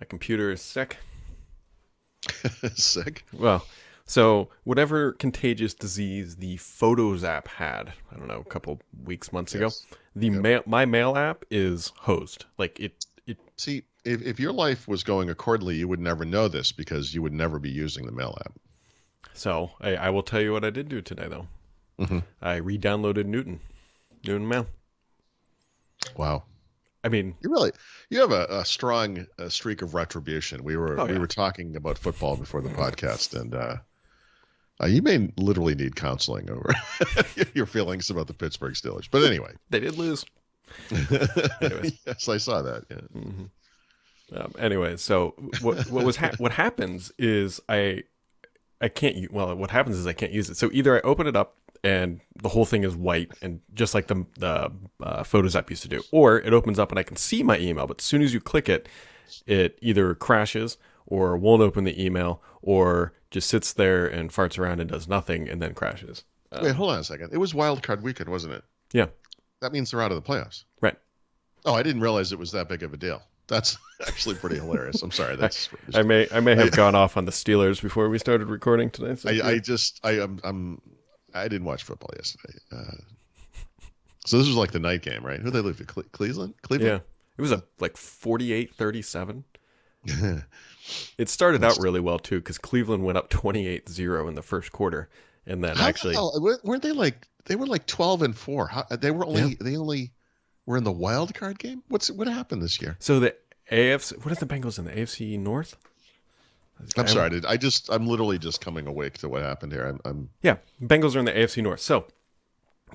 My computer is sick. Sick. Well, so whatever contagious disease the Photos app had, I don't know, a couple weeks, months ago, Yes. the Yep. my mail app is hosed. Like it. See, if your life was going accordingly, you would never know this because you would never be using the mail app. So I will tell you what I did do today, though. Hmm. I re-downloaded Newton Mail. Wow. I mean, You have a strong streak of retribution. We were oh we yeah, were talking about football before the podcast, and you may literally need counseling over your feelings about the Pittsburgh Steelers. But anyway, they did lose. Anyways, yes, I saw that. Yeah. anyway, so what happens is I can't well what happens is I can't use it. So either I open it up and the whole thing is white and just like the Photos app used to do, or it opens up and I can see my email, but as soon as you click it, it either crashes or won't open the email or just sits there and farts around and does nothing and then crashes. Wait, hold on a second. It was Wild Card Weekend, wasn't it? Yeah, That means they're out of the playoffs. right. Oh, I didn't realize it was that big of a deal. That's actually pretty hilarious. I'm sorry. That's I may have gone off on the Steelers before we started recording today. So I didn't watch football yesterday. So this was like the night game, right? Who they lose to? Cleveland? yeah, Cleveland? it was a like 48-37. It started out really well too because Cleveland went up 28-0 in the first quarter, and then How actually, the hell weren't they like 12-4? They only were in the wild card game. What happened this year? so the AFC. What are the Bengals in the AFC North? I'm sorry. I'm literally just coming awake to what happened here. I'm Yeah, Bengals are in the AFC North. So,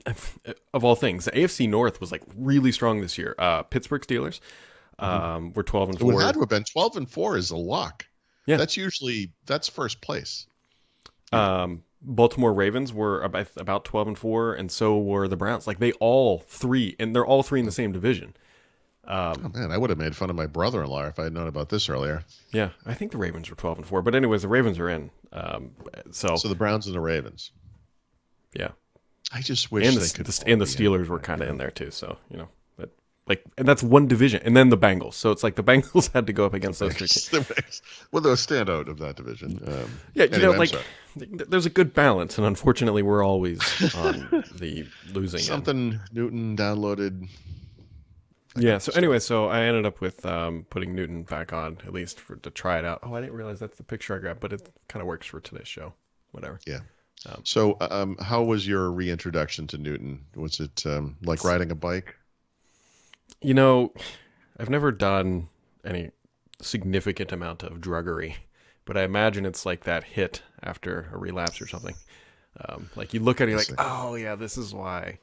of all things, the AFC North was like really strong this year. Pittsburgh Steelers were 12 and It would 4. have to have been 12-4 is a lock. Yeah. That's first place. Baltimore Ravens were about 12 and 4, and so were the Browns. Like they're all three in the same division. Oh man, I would have made fun of my brother-in-law if I had known about this earlier. Yeah, I think the Ravens were 12 and 4. But anyways, the Ravens are in. So the Browns and the Ravens. yeah, I just wish and they could. the Steelers were kind of in there too. So and that's one division, and then the Bengals. So it's like the Bengals had to go up against those three teams. Well, the standout of that division. Yeah, Anyway, I'm sorry. there's a good balance, and unfortunately, we're always on the losing end. Something Newton downloaded. Yeah. So anyway, so I ended up with putting Newton back on at least to try it out. Oh, I didn't realize that's the picture I grabbed, but it kind of works for today's show. Whatever. Yeah. So, how was your reintroduction to Newton? Was it like riding a bike? You know, I've never done any significant amount of druggery, but I imagine it's like that hit after a relapse or something. Like you look at it, you're like, oh yeah, this is why.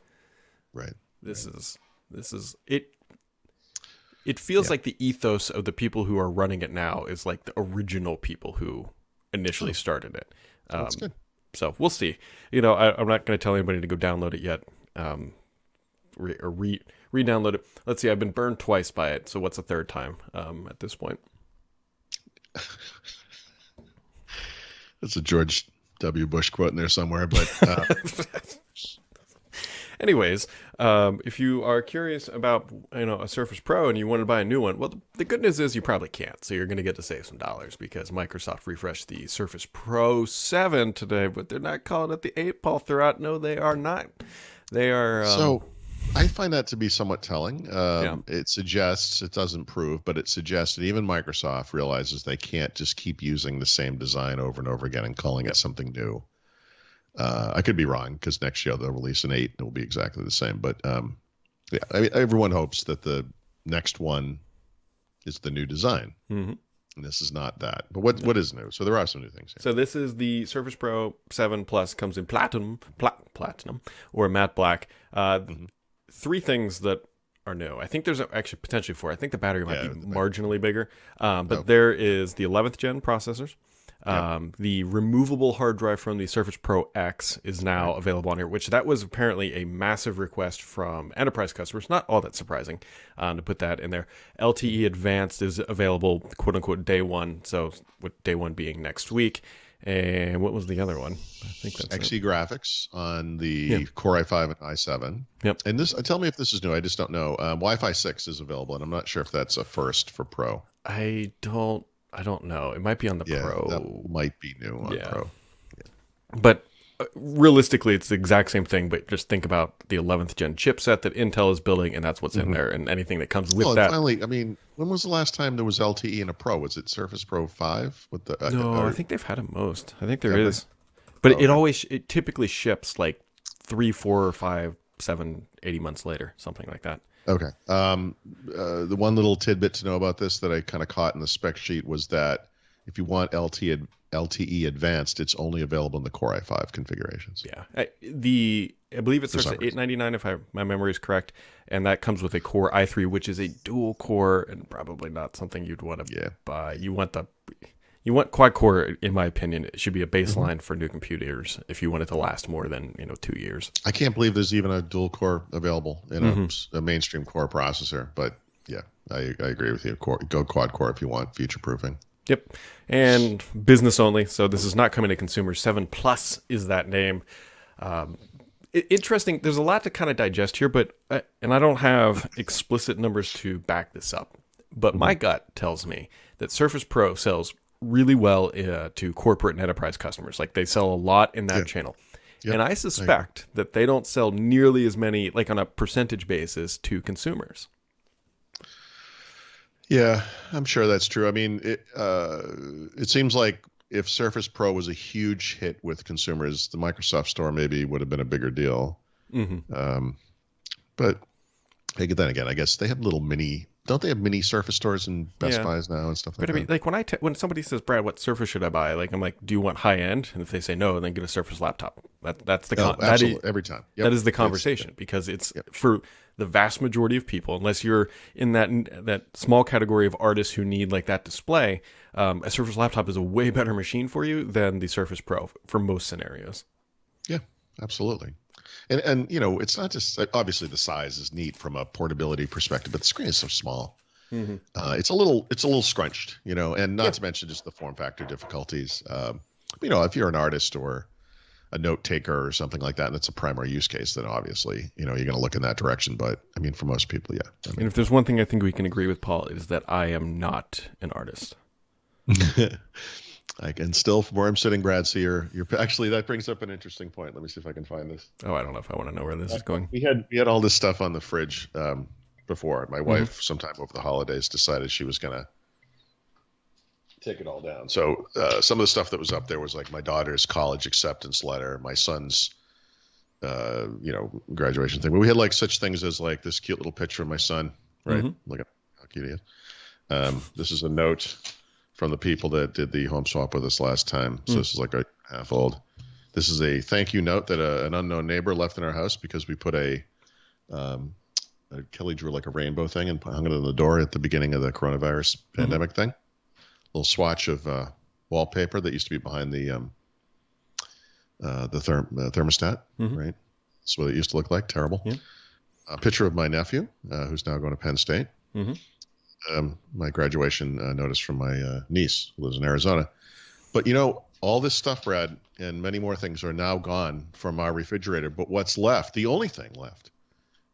Right. This is it. It feels like the ethos of the people who are running it now is like the original people who initially started it. That's good. So we'll see. You know, I'm not going to tell anybody to go download it yet, re-download it. Let's see. I've been burned twice by it, so what's a third time at this point? That's a George W. Bush quote in there somewhere, but Anyways, if you are curious about a Surface Pro and you want to buy a new one, well, the good news is you probably can't. So you're going to get to save some dollars because Microsoft refreshed the Surface Pro 7 today, but they're not calling it the 8 ball throughout. No, they are not. They are. So I find that to be somewhat telling. Yeah. It suggests, it doesn't prove, but it suggests that even Microsoft realizes they can't just keep using the same design over and over again and calling it something new. I could be wrong because next year they'll release an 8 and it will be exactly the same. But yeah, I mean, everyone hopes that the next one is the new design. Mm-hmm. And this is not that. But what is new? So there are some new things here. So this is the Surface Pro 7 Plus, comes in platinum or matte black. Three things that are new. I think there's actually potentially four. I think the battery might be marginally bigger. But there is the 11th gen processors. The removable hard drive from the Surface Pro X is now available on here, which that was apparently a massive request from enterprise customers. Not all that surprising to put that in there. LTE Advanced is available, quote unquote, day one. So with day one being next week. And what was the other one? I think that's XE graphics on the Yeah. Core i5 and i7. Yep. And this, tell me if this is new. I just don't know. Wi-Fi 6 is available, and I'm not sure if that's a first for Pro. I don't know. It might be on the Pro. That might be new on Pro. But realistically, it's the exact same thing, but just think about the 11th gen chipset that Intel is building, and that's what's in there, and anything that comes with that. Finally, I mean, when was the last time there was LTE in a Pro? Was it Surface Pro 5? With the No, I think they've had it most. I think there is. But it typically ships like 3, 4, 5, 7, 80 months later, something like that. Okay. The one little tidbit to know about this that I kind of caught in the spec sheet was that if you want LTE advanced, it's only available in the Core i5 configurations. Yeah. I believe it starts at $899 if my memory is correct, and that comes with a Core i3, which is a dual core and probably not something you'd want to buy. You want quad core, in my opinion. It should be a baseline for new computers if you want it to last more than 2 years. I can't believe there's even a dual core available in a mainstream core processor, but yeah, I agree with you. Go quad core if you want future proofing. Yep. And business only. So this is not coming to consumers. 7 Plus is that name. Interesting. There's a lot to kind of digest here, but and I don't have explicit numbers to back this up. But my gut tells me that Surface Pro sells really well to corporate and enterprise customers. Like they sell a lot in that channel. Yep. And I suspect that they don't sell nearly as many, like on a percentage basis, to consumers. Yeah, I'm sure that's true. I mean, it seems like if Surface Pro was a huge hit with consumers, the Microsoft Store maybe would have been a bigger deal. But then again, I guess they have little mini. Don't they have mini Surface stores in Best Buys now and stuff like that? But I mean, like when somebody says, "Brad, what Surface should I buy?" Like I'm like, "Do you want high end?" And if they say no, then get a Surface laptop. That's the absolutely every time. Yep. That is the conversation because it's for the vast majority of people, unless you're in that small category of artists who need like that display. A Surface laptop is a way better machine for you than the Surface Pro for most scenarios. Yeah, absolutely. And it's not just obviously the size is neat from a portability perspective, but the screen is so small. It's a little scrunched, and not to mention just the form factor difficulties. If you're an artist or a note taker or something like that, and it's a primary use case, then obviously, you're going to look in that direction. But I mean, for most people, yeah. And if there's one thing I think we can agree with, Paul, is that I am not an artist. I can still, from where I'm sitting, Brad, see you're actually, that brings up an interesting point. Let me see if I can find this. Oh, I don't know if I want to know where this is going. We had all this stuff on the fridge before. My wife, sometime over the holidays, decided she was going to take it all down. So some of the stuff that was up there was like my daughter's college acceptance letter, my son's graduation thing. But we had like such things as like this cute little picture of my son, right? Look at how cute he is. This is a note from the people that did the home swap with us last time. So this is like a half old. This is a thank you note that an unknown neighbor left in our house because we put Kelly drew like a rainbow thing and hung it on the door at the beginning of the coronavirus pandemic thing. Little swatch of wallpaper that used to be behind the thermostat, right? That's what it used to look like. Terrible. Yeah. A picture of my nephew, who's now going to Penn State. My graduation notice from my niece, who lives in Arizona. But all this stuff, Brad, and many more things are now gone from our refrigerator. But what's left, the only thing left,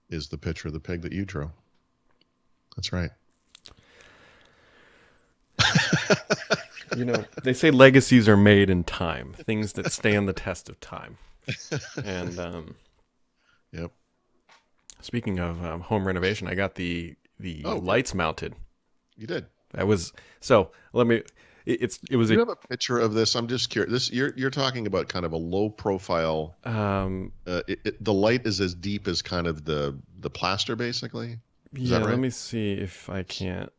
is the picture of the pig that you drew. That's right. They say legacies are made in time, things that stand the test of time. And yep. Speaking of home renovation, I got the lights mounted. You did. That was so. Let me. It was. Do you have a picture of this? I'm just curious. You're talking about kind of a low profile. The light is as deep as kind of the plaster, basically. Is that right? Let me see if I can't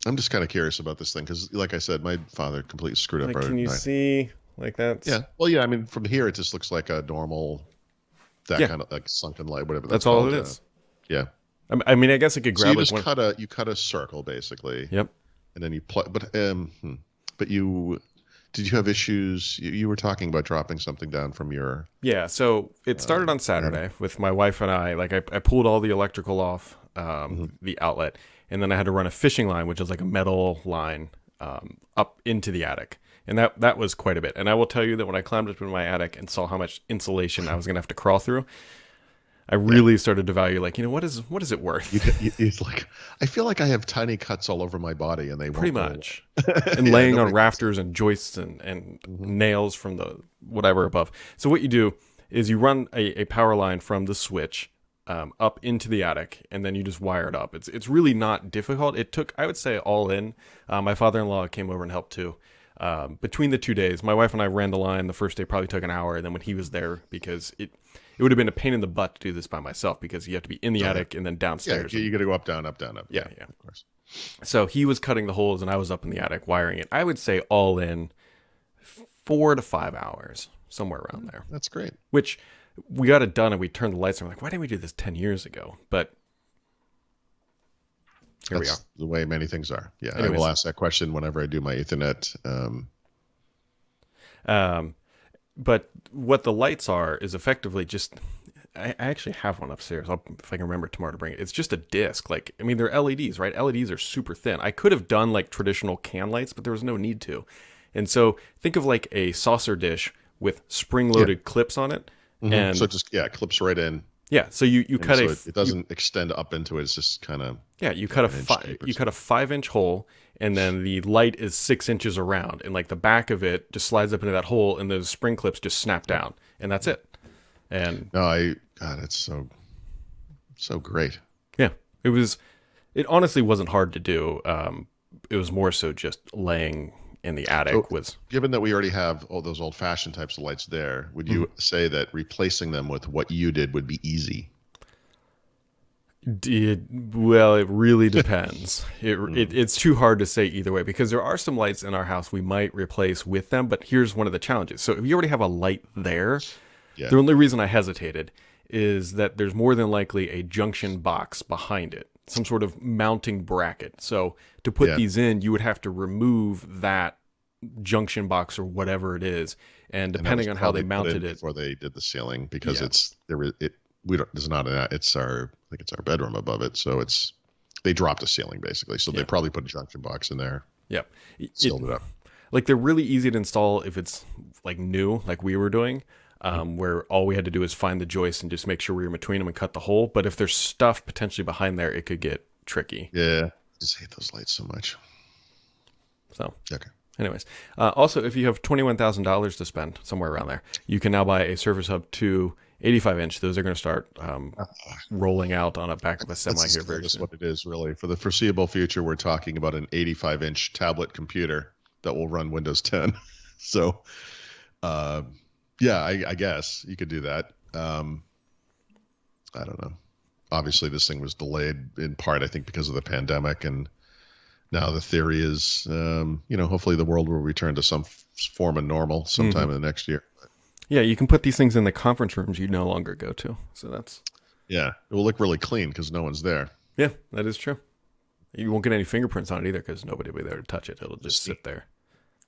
I'm just kind of curious about this thing because, like I said, my father completely screwed up. Can you see like that? Yeah. Well, yeah. I mean, from here, it just looks like a normal, kind of like sunken light, whatever. That's all it is. Yeah. I mean, I guess I could grab. So you cut a circle basically. Yep. And then you but you did you have issues? You were talking about dropping something down from your. Yeah. So it started on Saturday with my wife and I. Like I pulled all the electrical off the outlet, and then I had to run a fishing line, which is like a metal line, up into the attic. And that was quite a bit. And I will tell you that when I climbed up in my attic and saw how much insulation I was going to have to crawl through, I really started to value, like, what is it worth? It's like, I feel like I have tiny cuts all over my body, and they pretty won't much. And laying on rafters and joists and nails from the whatever above. So what you do is you run a power line from the switch up into the attic, and then you just wire it up. It's really not difficult. It took, I would say, all in. My father-in-law came over and helped too. Between the 2 days, my wife and I ran the line. The first day probably took an hour, and then when he was there, because it would have been a pain in the butt to do this by myself, because you have to be in the attic and then downstairs. Yeah, you got to go up, down, up, down, up. Yeah, of course. So he was cutting the holes, and I was up in the attic wiring it. I would say all in 4 to 5 hours, somewhere around there. That's great. Which we got it done, and we turned the lights on. We're like, why didn't we do this 10 years ago? But here we are. The way many things are. Yeah, Anyways. I will ask that question whenever I do my Ethernet. But what the lights are is effectively just, I actually have one upstairs. If I can remember tomorrow to bring it. It's just a disc. Like, I mean, they're LEDs, right? LEDs are super thin. I could have done like traditional can lights, but there was no need to. And so think of like a saucer dish with spring-loaded clips on it. Mm-hmm. And so it just, clips right in. Yeah, so you cut it doesn't extend up into it. It's just kind of you cut a 5-inch hole, and then the light is 6 inches around, and like the back of it just slides up into that hole, and those spring clips just snap down, and that's it. And God, it's so great. Yeah, it honestly wasn't hard to do. It was more so just laying in the attic Given that we already have all those old-fashioned types of lights there, would you say that replacing them with what you did would be easy? Well, it really depends. It's too hard to say either way, because there are some lights in our house we might replace with them, but here's one of the challenges. So if you already have a light there, the only reason I hesitated is that there's more than likely a junction box behind it, some sort of mounting bracket. So to put these in, you would have to remove that junction box or whatever it is, and depending on how they mounted it before they did the ceiling, because I think it's our bedroom above it, so they dropped the ceiling basically, so they probably put a junction box in there. Yep, sealed it up. Like, they're really easy to install if it's like new, like we were doing. Where all we had to do is find the joist and just make sure we were in between them and cut the hole. But if there's stuff potentially behind there, it could get tricky. Yeah, I just hate those lights so much. So, okay. Anyways, also, if you have $21,000 to spend, somewhere around there, you can now buy a Surface Hub 2 85-inch. Those are going to start rolling out on a back of a semi here very soon. That's what it is, really. For the foreseeable future, we're talking about an 85-inch tablet computer that will run Windows 10. So, I guess you could do that. I don't know. Obviously, this thing was delayed in part, I think, because of the pandemic. And now the theory is, hopefully the world will return to some form of normal sometime in the next year. Yeah, you can put these things in the conference rooms you no longer go to. So that's... Yeah, it will look really clean because no one's there. Yeah, that is true. You won't get any fingerprints on it either because nobody will be there to touch it. It'll just sit there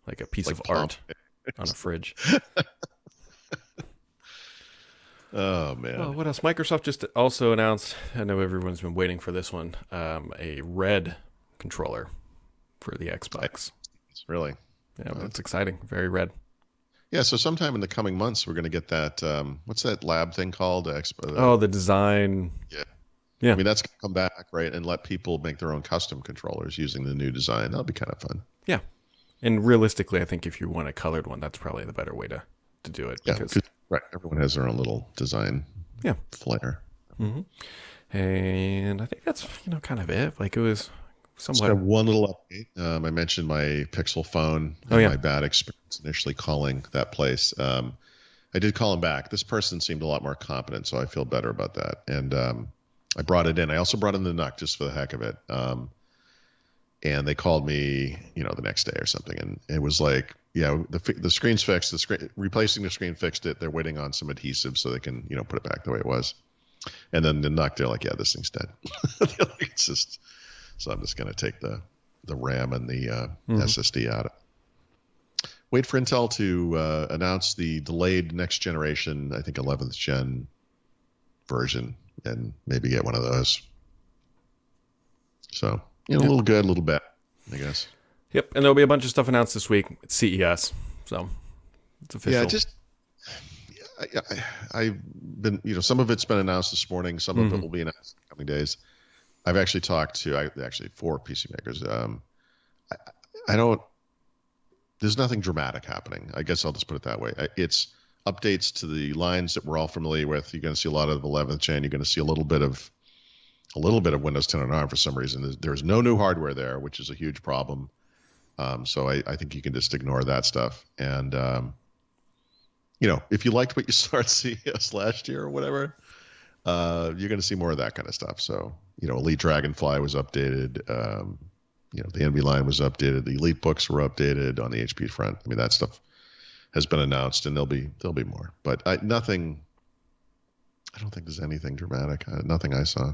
like a piece of art on a fridge. Oh, man. Well, what else? Microsoft just also announced, I know everyone's been waiting for this one, a red controller for the Xbox. Really? Yeah, that's exciting. Very red. Yeah, so sometime in the coming months, we're going to get that, what's that lab thing called? The design. Yeah. I mean, that's going to come back, right, and let people make their own custom controllers using the new design. That'll be kind of fun. Yeah. And realistically, I think if you want a colored one, that's probably the better way to do it. Because, right. Everyone has their own little design flair. Mm-hmm. And I think that's, kind of it. Like, it was somewhat... Just have one little update. I mentioned my Pixel phone and my bad experience initially calling that place. I did call him back. This person seemed a lot more competent, so I feel better about that. And I brought it in. I also brought in the NUC just for the heck of it. And they called me, the next day or something. And it was like, the screen's fixed. Replacing the screen fixed it. They're waiting on some adhesive so they can, put it back the way it was. And then the NUC, they're like, yeah, this thing's dead. It's just, so I'm just going to take the RAM and the SSD out. Wait for Intel to announce the delayed next generation, I think 11th gen version, and maybe get one of those. So, a little good, a little bad, I guess. Yep, and there'll be a bunch of stuff announced this week at CES, so it's official. I've been, some of it's been announced this morning. Some of it will be announced in the coming days. I've actually talked to four PC makers. There's nothing dramatic happening. I guess I'll just put it that way. It's updates to the lines that we're all familiar with. You're going to see a lot of 11th gen. You're going to see a little bit of Windows 10 on ARM for some reason. There's no new hardware there, which is a huge problem. So I think you can just ignore that stuff. And if you liked what you saw at CES last year or whatever, you're going to see more of that kind of stuff. So Elite Dragonfly was updated. The Envy line was updated. The Elite books were updated on the HP front. I mean, that stuff has been announced, and there'll be more. But nothing. I don't think there's anything dramatic. Nothing I saw.